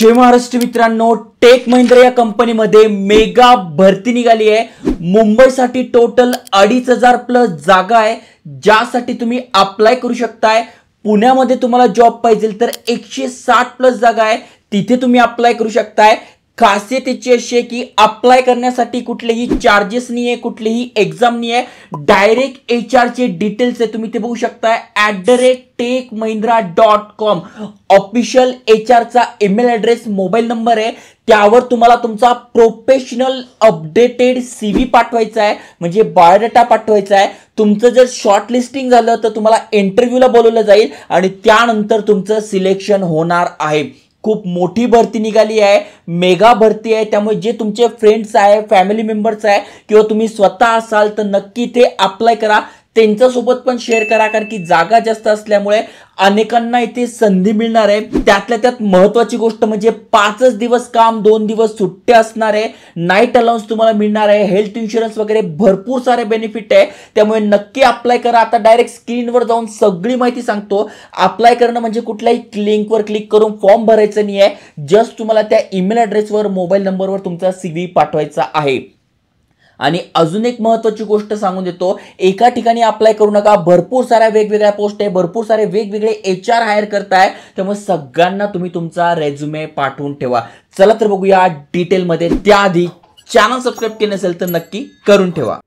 जय महाराष्ट्र मित्रांनो, टेक महिंद्रा या कंपनीमध्ये मेगा भरती निघाली आहे। मुंबईसाठी टोटल 2500 प्लस जागा आहे, ज्यासाठी तुम्ही अप्लाय करू शकताय। पुण्यामध्ये तुम्हाला जॉब पाहिजे तर 160 प्लस जागा आहे, तिथे तुम्ही अप्लाय करू शकताय। खासियत याची अशी आहे की अप्लाय करण्यासाठी कुठलेही चार्जेस नाही आहे, कुठलीही एग्जाम नाही आहे, डायरेक्ट HR चे डिटेल्स आहे, तुम्ही ते बघू शकताय। @techmahindra.com ऑफिशियल HR चा ईमेल ॲड्रेस, मोबाईल नंबर आहे, त्यावर तुम्हाला तुमचा प्रोफेशनल अपडेटेड CV पाठवायचा आहे, म्हणजे बायोडाटा पाठवायचा आहे। तुमचं जर शॉर्ट लिस्टिंग झालं तर तुम्हाला इंटरव्ह्यूला बोलवलं जाईल आणि त्यानंतर तुमचं सिलेक्शन होणार आहे। खूप मोठी भरती निघाली आहे, मेगा भरती आहे, त्यामुळे जे तुमचे फ्रेंड्स आहे, फॅमिली मेंबर्स आहे किंवा तुम्ही स्वतः असाल तर नक्की ते अप्लाय करा, त्यांच्यासोबत पण शेअर करा, कारण की जागा जास्त असल्यामुळे अनेकांना इथे संधी मिळणार आहे। त्यातल्या त्यात महत्त्वाची गोष्ट म्हणजे 5 दिवस काम, 2 दिवस सुट्टी असणार आहे, नाईट अलाउन्स तुम्हाला मिळणार आहे, हेल्थ इन्शुरन्स वगैरे भरपूर सारे बेनिफिट आहे, त्यामुळे नक्की अप्लाय करा। आता डायरेक्ट स्क्रीनवर जाऊन सगळी माहिती सांगतो। अप्लाय करणं म्हणजे कुठल्याही लिंकवर क्लिक करून फॉर्म भरायचं नाही आहे, जस्ट तुम्हाला त्या ईमेल ॲड्रेसवर, मोबाईल नंबरवर तुमचा CV पाठवायचा आहे। आणि अजून एक महत्त्वाची गोष्ट सांगून देतो, एका ठिकाणी अप्लाय करू नका, भरपूर साऱ्या वेगवेगळ्या पोस्ट आहे, भरपूर सारे वेगवेगळे HR हायर करताय, त्यामुळे सगळ्यांना तुम्ही तुमचा रेझ्युमे पाठवून ठेवा। चला तर बघूया डिटेलमध्ये। त्याआधी चॅनल सबस्क्राइब केले नसेल तर नक्की करून ठेवा।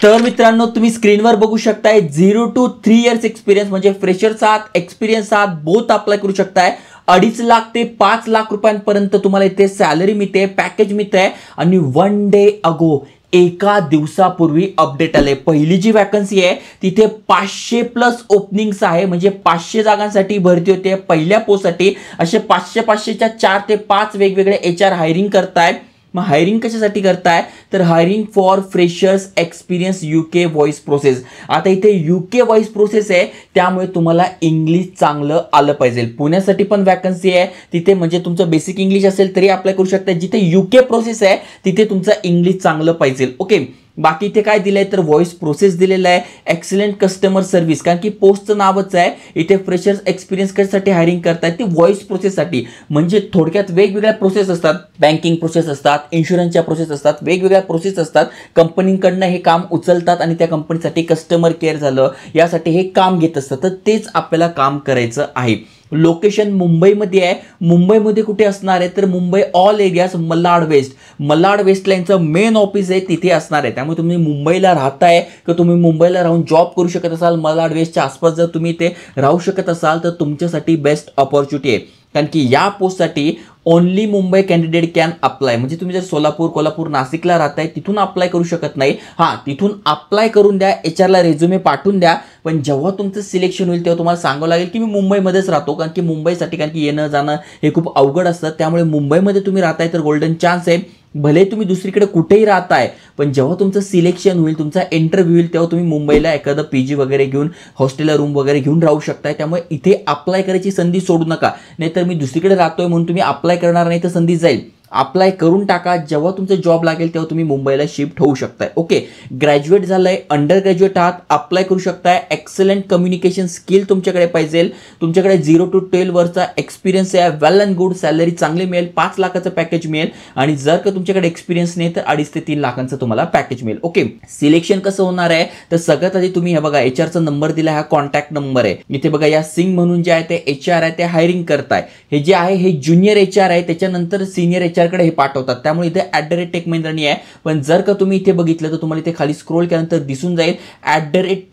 तर मित्रांनो, तुम्ही स्क्रीनवर बघू शकताय 0 to 3 इयर्स एक्सपिरियन्स म्हणजे फ्रेशर्स आहात, एक्सपिरियन्स आहात, बोथ अप्लाय करू शकताय। 2.5 लाख ते 5 लाख रुपयांपर्यंत तुम्हाला इथे सॅलरी मिळते, पॅकेज मिळते। आणि 1 डे अगो, एका दिवसापूर्वी अपडेट आले, पहिली जी वॅकन्सी आहे तिथे 500 प्लस ओपनिंग्स आहे, म्हणजे 500 जागांसाठी भरती होते पहिल्या पोस्टसाठी। असे 500च्या 4 ते 5 वेगवेगळे HR हायरिंग करतायत। मग हायरिंग कशासाठी करताय तर hiring for freshers experience UK voice process. आता इथे UK व्हॉइस प्रोसेस आहे, त्यामुळे तुम्हाला इंग्लिश चांगलं आलं पाहिजे। पुण्यासाठी पण वॅकन्सी आहे, तिथे म्हणजे तुमचं बेसिक इंग्लिश असेल तरी अप्लाय करू शकता। जिथे UK प्रोसेस आहे तिथे तुमचं इंग्लिश चांगलं पाहिजे। ओके, बाकी इथे काय दिलंय तर व्हॉइस प्रोसेस दिलेला आहे, एक्सलेंट कस्टमर सर्व्हिस, कारण की पोस्टचं नावच आहे। इथे फ्रेशर्स एक्सपिरियन्स कशासाठी हायरिंग करतायत ती व्हॉइस प्रोसेससाठी, म्हणजे थोडक्यात वेगवेगळ्या प्रोसेस असतात, बँकिंग प्रोसेस असतात, इन्शुरन्सच्या प्रोसेस असतात, वेगवेगळ्या प्रोसेस असतात। कंपनीकडनं हे काम उचलतात आणि त्या कंपनीसाठी कस्टमर केअर झालं यासाठी हे काम घेत असतात, तर तेच आपल्याला काम करायचं आहे। लोकेशन मुंबईमध्ये आहे। मुंबईमध्ये कुठे असणार आहे तर Mumbai all areas Malad west लाईनचं मेन ऑफिस आहे, तिथे असणार आहे। त्यामुळे तुम्ही मुंबईला राहताय किंवा तुम्ही मुंबईला राहून जॉब करू शकत असाल, मलाड वेस्टच्या आसपास जर तुम्ही इथे राहू शकत असाल तर तुमच्यासाठी बेस्ट ऑपॉर्च्युनिटी आहे, कारण की या पोस्टसाठी only Mumbai candidate can apply. म्हणजे तुम्ही जर सोलापूर, कोल्हापूर, नाशिकला राहताय तिथून अप्लाय करू शकत नाही। हां, तिथून अप्लाय करून द्या, HR ला रेझ्युमे पाठवून द्या, पण जेव्हा तुमचं सिलेक्शन होईल तेव्हा तुम्हाला सांगावं लागेल की मी मुंबईमध्येच राहतो, कारण की मुंबईसाठी कारण की येणं जाणं हे खूप अवघड असतं। त्यामुळे मुंबईमध्ये तुम्ही राहताय तर गोल्डन चान्स आहे। भले तुम्ही दुसरीकडे कुठेही राहताय, पण जेव्हा तुमचं सिलेक्शन होईल, तुमचा इंटरव्ह्यू होईल, तेव्हा तुम्ही मुंबईला एखादं PG वगैरे घेऊन, हॉस्टेलला रूम वगैरे घेऊन राहू शकताय। त्यामुळे इथे अप्लाय करायची संधी सोडू नका, नाहीतर मी दुसरीकडे राहतोय म्हणून तुम्ही अप्लाय करणार नाही तर संधी जाईल। अप्लाय करून टाका, जेव्हा तुमचं जॉब लागेल तेव्हा तुम्ही मुंबईला शिफ्ट होऊ शकताय। ओके, ग्रॅज्युएट झालंय, अंडर ग्रॅज्युएट आहात, अप्लाय करू शकताय। एक्सलंट कम्युनिकेशन स्किल तुमच्याकडे पाहिजे, तुमच्याकडे 0 to 12 वर्षचा एक्सपिरियन्स आहे, वेल अँड गुड, सॅलरी चांगली मिळेल, 5 लाखाचं पॅकेज मिळेल। आणि जर का तुमच्याकडे एक्सपिरियन्स नाही तर 2.5 ते 3 लाखांचं तुम्हाला पॅकेज मिळेल। ओके, सिलेक्शन कसं होणार आहे तर सगळ्यात आधी तुम्ही हे बघा, HR चा नंबर दिला, हा कॉन्टॅक्ट नंबर आहे। इथे बघा, या सिंग म्हणून जे आहे ते HR आहे, ते हायरिंग करताय। हे जे आहे हे ज्युनियर HR आहे, त्याच्यानंतर सिनियर HR कडे हे पाठवतात, त्यामुळे इथे @techmahindra नाही आहे। पण जर का तुम्ही इथे बघितलं तर तुम्हाला इथे खाली स्क्रोल केल्यानंतर दिसून जाईल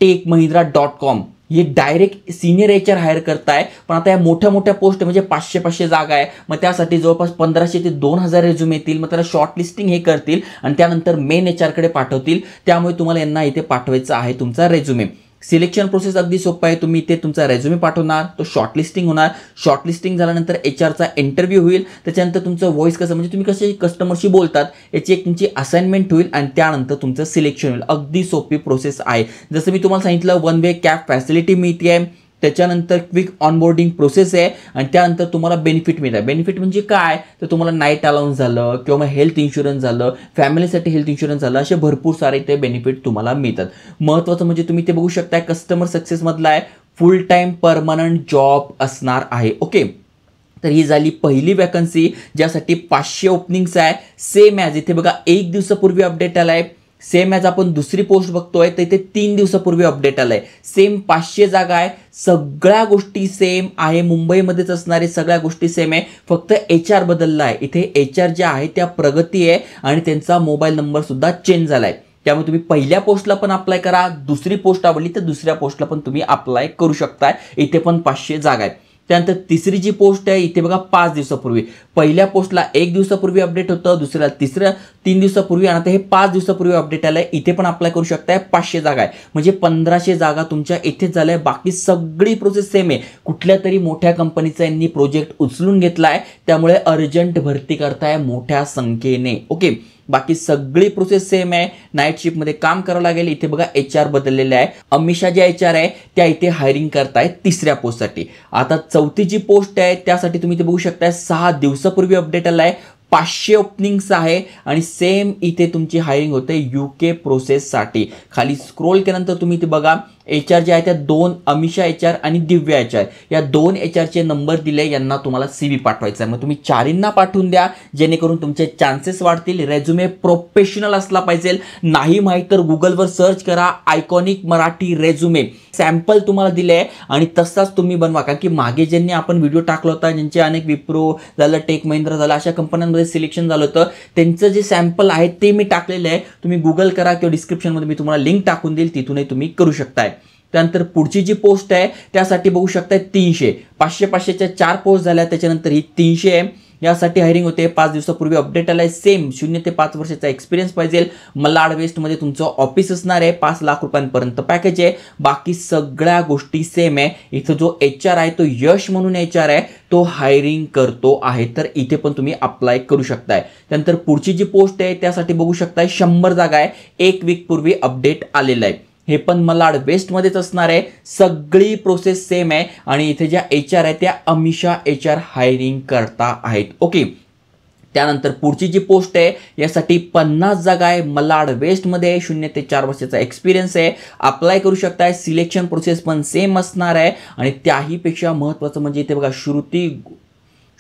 @techmahindra.com, हे डायरेक्ट सिनियर HR हायर करताय। पण आता या मोठ्या पोस्ट म्हणजे 500 जागा आहे, मग त्यासाठी जवळपास 1500 ते 2000 रेझ्युमे येतील। मग त्याला शॉर्ट लिस्टिंग हे करतील आणि त्यानंतर मेन HR कडे पाठवतील, त्यामुळे तुम्हाला यांना इथे पाठवायचा आहे तुमचा रेझ्युमे। सिलेक्शन प्रोसेस अगदी सोपं आहे, तुम्ही इथे तुमचा रेझ्युमे पाठवणार, तो शॉर्टलिस्टिंग होणार, शॉर्टलिस्टिंग झाल्यानंतर HR चा इंटरव्ह्यू होईल, त्याच्यानंतर तुमचं व्हॉइस कसं म्हणजे तुम्ही कसे कस्टमरशी बोलतात याची एक तुमची असाइनमेंट होईल आणि त्यानंतर तुमचं सिलेक्शन होईल। अगदी सोपी प्रोसेस आहे। जसं मी तुम्हाला सांगितलं, 1 वे कॅब फॅसिलिटी मिळते आहे, त्याच्यानंतर क्विक ऑनबोर्डिंग प्रोसेस आहे आणि त्यानंतर तुम्हाला बेनिफिट मिळतात. बेनिफिट म्हणजे काय तर तुम्हाला नाईट अलाउन्स झालं किंवा मग हेल्थ इन्शुरन्स झालं, फॅमिलीसाठी हेल्थ इन्शुरन्स झालं, असे भरपूर सारे ते बेनिफिट तुम्हाला मिळतात. महत्त्वाचं म्हणजे तुम्ही ते बघू शकता कस्टमर सक्सेसमधला आहे, फुल टाईम परमनंट जॉब असणार आहे. ओके, तर ही झाली पहिली वॅकन्सी ज्यासाठी 500 ओपनिंग्स आहे. सेम ॲज इथे बघा 1 दिवसापूर्वी अपडेट आला आहे. सेम ॲज आपण दुसरी पोस्ट बघतोय तर इथे 3 दिवसापूर्वी अपडेट आलाय. सेम 500 जागा आहे. सगळ्या गोष्टी सेम आहे. मुंबईमध्येच असणारे सगळ्या गोष्टी सेम आहे. फक्त HR बदलला आहे. इथे HR जे आहे त्या प्रगती आहे आणि त्यांचा मोबाईल नंबर सुद्धा चेंज झालाय. त्यामुळे तुम्ही पहिल्या पोस्टला पण अप्लाय करा, दुसरी पोस्ट आवडली तर दुसऱ्या पोस्टला पण तुम्ही अप्लाय करू शकताय. इथे पण 500 जागा आहेत. त्यानंतर तिसरी जी पोस्ट आहे इथे बघा 5 दिवसापूर्वी, पहिल्या पोस्टला 1 दिवसापूर्वी अपडेट होतं, दुसऱ्याला 3 दिवसापूर्वी आणि आता हे 5 दिवसापूर्वी अपडेट आलंय. इथे पण अप्लाय करू शकताय. 500 जागा आहे म्हणजे 1500 जागा तुमच्या इथेच झाल्या. बाकी सगळी प्रोसेस सेम आहे. कुठल्या तरी मोठ्या कंपनीचा यांनी प्रोजेक्ट उचलून घेतलाय त्यामुळे अर्जंट भरती करताय मोठ्या संख्येने. ओके, बाकी सगळी प्रोसेस सेम आहे. नाईट शिफ्टमध्ये काम करावं लागेल. इथे बघा HR बदललेले आहे. अमिषा ज्या HR आहे त्या इथे हायरिंग करताय तिसऱ्या पोस्टसाठी. आता चौथी जी पोस्ट आहे त्यासाठी तुम्ही इथे बघू शकताय 6 दिवसापूर्वी अपडेट आलाय. 500 ओपनिंग्स आहे आणि सेम इथे तुमची हायरिंग होते UK प्रोसेससाठी. खाली स्क्रोल केल्यानंतर तुम्ही इथे बघा HR जे आहे त्या 2 अमिषा HR आणि दिव्या HR या 2 HRचे नंबर दिले. यांना तुम्हाला CV पाठवायचा आहे. मग तुम्ही 4 पाठवून द्या जेणेकरून तुमचे चान्सेस वाढतील. रेझ्युमे प्रोफेशनल असला पाहिजे. नाही माहीत तर गुगलवर सर्च करा आयकॉनिक मराठी रेझ्युमे. सॅम्पल तुम्हाला दिले आहे आणि तसाच तुम्ही बनवा. कारण की मागे ज्यांनी आपण व्हिडिओ टाकला होता ज्यांचे अनेक विप्रो झालं, टेक महिंद्रा झालं, अशा कंपन्यांमध्ये सिलेक्शन झालं होतं त्यांचं जे सॅम्पल आहे ते मी टाकलेलं आहे. तुम्ही गुगल करा किंवा डिस्क्रिप्शनमध्ये मी तुम्हाला लिंक टाकून देईल, तिथूनही तुम्ही करू शकताय. त्यानंतर पुढची जी पोस्ट आहे त्यासाठी बघू शकताय 300. 500च्या 4 पोस्ट झाल्या. त्याच्यानंतर ही 300 आहे. यासाठी हायरिंग होते. 5 दिवसापूर्वी अपडेट आलाय. सेम 0 ते 5 वर्षाचा एक्सपिरियन्स पाहिजे. मलाड वेस्टमध्ये तुमचं ऑफिस असणार आहे. 5 लाख रुपयांपर्यंत पॅकेज आहे. बाकी सगळ्या गोष्टी सेम आहे. इथं जो HR आहे तो यश म्हणून HR आहे, तो हायरिंग करतो आहे. तर इथे पण तुम्ही अप्लाय करू शकताय. त्यानंतर पुढची जी पोस्ट आहे त्यासाठी बघू शकताय 100 जागा आहे. 1 वीक पूर्वी अपडेट आलेला आहे. हे पण मलाड वेस्टमध्येच असणार आहे. सगळी प्रोसेस सेम आहे आणि इथे ज्या HR आहे त्या अमिषा HR हायरिंग करता आहेत. ओके, त्यानंतर पुढची जी पोस्ट आहे यासाठी 50 जागा आहे. मलाड वेस्टमध्ये 0 ते 4 वर्षाचा एक्सपिरियन्स आहे. अप्लाय करू शकताय. सिलेक्शन प्रोसेस पण सेम असणार आहे आणि त्याहीपेक्षा महत्त्वाचं म्हणजे इथे बघा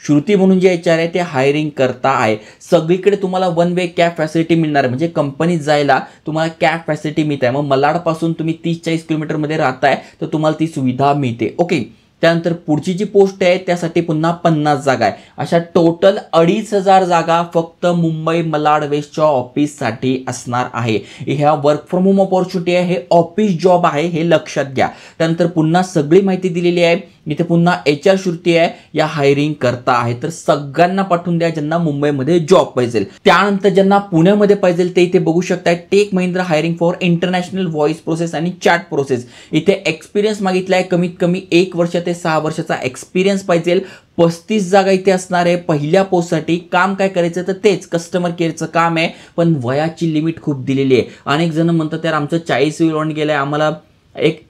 श्रुती म्हणून जे HR आहे ते हायरिंग करता आहे. सगळीकडे तुम्हाला 1 वे कॅब फॅसिलिटी मिळणार आहे. म्हणजे कंपनीत जायला तुम्हाला कॅब फॅसिलिटी मिळते. मग मलाडपासून तुम्ही 30-40 किलोमीटरमध्ये राहताय तर तुम्हाला ती सुविधा मिळते. ओके, त्यानंतर पुढची जी पोस्ट आहे त्यासाठी पुन्हा 50 जागा आहे. अशा टोटल 2500 जागा फक्त मुंबई मलाड वेस्टच्या ऑफिससाठी असणार आहे. ह्या वर्क फ्रॉम होम ऑपॉर्च्युनिटी आहे. हे ऑफिस जॉब आहे, हे लक्षात घ्या. त्यानंतर पुन्हा सगळी माहिती दिलेली आहे. इथे पुन्हा HR श्रुती आहे या हायरिंग करता आहे. तर सगळ्यांना पाठवून द्या ज्यांना मुंबईमध्ये जॉब पाहिजे. त्यानंतर ज्यांना पुण्यामध्ये पाहिजे ते इथे बघू शकताय Tech Mahindra hiring for international voice process आणि चॅट प्रोसेस. इथे एक्सपिरियन्स मागितलाय. कमीत कमी 1 वर्ष ते 6 वर्षाचा एक्सपिरियन्स पाहिजे. 35 जागा इथे असणार आहे. पहिल्या पोस्टसाठी काम काय करायचं तर तेच कस्टमर केअरचं काम आहे. पण वयाची लिमिट खूप दिलेली आहे. अनेक जण म्हणतात यार आमचं 40 होऊन गेलंय, आम्हाला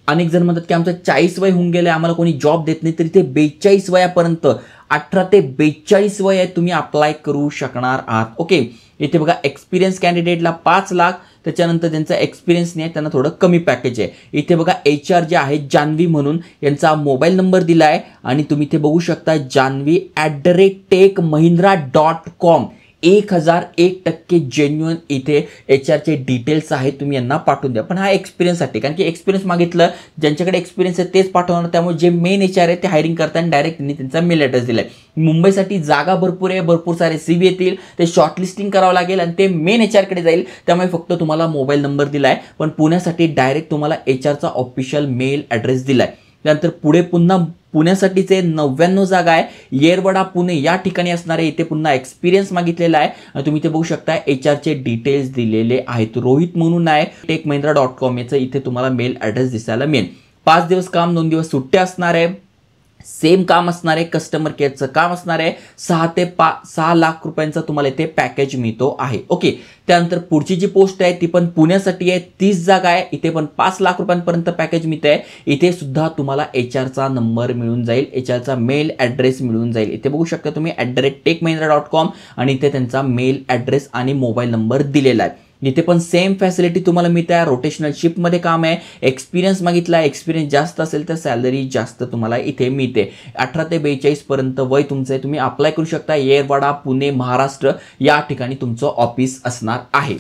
अनेक जण म्हणतात की आमचं 40 वय होऊन गेलंय, आम्हाला कोणी जॉब देत नाही. तर इथे 42 वयापर्यंत 18 ते 42 वय आहे तुम्ही अप्लाय करू शकणार आहात. ओके, इथे बघा एक्सपिरियन्स कॅन्डिडेटला 5 लाख. त्याच्यानंतर त्यांचा एक्सपिरियन्स नाही त्यांना थोडं कमी पॅकेज आहे. इथे बघा HR जे आहे जान्हवी म्हणून यांचा मोबाईल नंबर दिला आहे आणि तुम्ही इथे बघू शकता janvi@techmahindra.com. 1001% जेन्युअन इथे HRचे डिटेल्स आहेत. तुम्ही यांना पाठवून द्या. पण हा एक्सपिरियन्ससाठी, कारण की एक्सपिरियन्स मागितलं ज्यांच्याकडे एक्सपिरियन्स आहे तेच पाठवणार. त्यामुळे जे मेन HR आहे ते हायरिंग करताना डायरेक्ट त्यांनी त्यांचा मेल ॲड्रेस दिलाय. मुंबईसाठी जागा भरपूर आहे. भरपूर सारे CV येतील. ते शॉर्टलिस्टिंग करावं लागेल आणि ते मेन HR कडे जाईल. त्यामुळे फक्त तुम्हाला मोबाईल नंबर दिलाय. पण पुण्यासाठी डायरेक्ट तुम्हाला HRचा ऑफिशियल मेल ॲड्रेस दिलाय. त्यानंतर पुढे पुन्हा पुण्यासाठीचे 99 जागा आहे. येरवडा पुणे या ठिकाणी असणार आहे. इथे पुन्हा एक्सपिरियन्स मागितलेला आहे आणि तुम्ही इथे बघू शकता HRचे डिटेल्स दिलेले आहेत. रोहित म्हणून आहे. techmahindra.com याचं इथे तुम्हाला मेल ॲड्रेस दिसायला मिळेल. 5 दिवस काम 2 दिवस सुट्ट्या असणार आहे. सेम काम असणार आहे, कस्टमर केअरचं काम असणार आहे. 6 लाख रुपयांचा तुम्हाला इथे पॅकेज मिळतो आहे. ओके, त्यानंतर पुढची जी पोस्ट आहे ती पण पुण्यासाठी आहे. 30 जागा आहे. इथे पण 5 लाख रुपयांपर्यंत पॅकेज मिळत आहे. इथे सुद्धा तुम्हाला HR चा नंबर मिळून जाईल, HR चा मेल ॲड्रेस मिळून जाईल. इथे बघू शकता तुम्ही @techmahindra.com आणि इथे त्यांचा मेल ॲड्रेस आणि मोबाईल नंबर दिलेला आहे. इथे पण सेम फॅसिलिटी तुम्हाला मिळते आहे. रोटेशनल शिफ्टमध्ये काम आहे. एक्सपिरियन्स मागितला आहे, एक्सपिरियन्स जास्त असेल तर सॅलरी जास्त तुम्हाला इथे मिळते. 18 ते 42 पर्यंत वय तुमचं आहे. तुम्ही अप्लाय करू शकता. येरवाडा, पुणे, महाराष्ट्र या ठिकाणी तुमचं ऑफिस असणार आहे.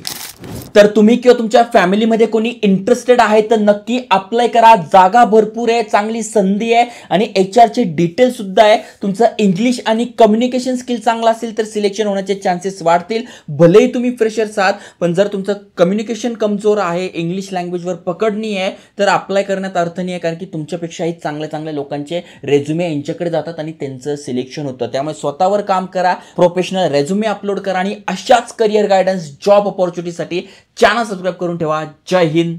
तर तुम्ही किंवा तुमच्या फॅमिलीमध्ये कोणी इंटरेस्टेड आहे तर नक्की अप्लाय करा. जागा भरपूर आहे, चांगली संधी आहे आणि HR चे डिटेल सुद्धा आहे. तुमचं इंग्लिश आणि कम्युनिकेशन स्किल चांगला असेल तर सिलेक्शन होण्याचे चान्सेस वाढतील. भलेही तुम्ही फ्रेशर्स आहात, पण जर तुमचं कम्युनिकेशन कमजोर आहे, इंग्लिश लँग्वेजवर पकड नाही आहे, तर अप्लाय करण्यात अर्थ नाही आहे. कारण की तुमच्यापेक्षाही चांगल्या चांगल्या लोकांचे रेझ्युमे यांच्याकडे जातात आणि त्यांचं सिलेक्शन होतं. त्यामुळे स्वतःवर काम करा, प्रोफेशनल रेझ्युमे अपलोड करा आणि अशाच करिअर गायडन्स, जॉब ऑपॉर्च्युनिटीसाठी चॅनल सबस्क्राईब करून ठेवा. जय हिंद,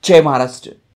जय महाराष्ट्र.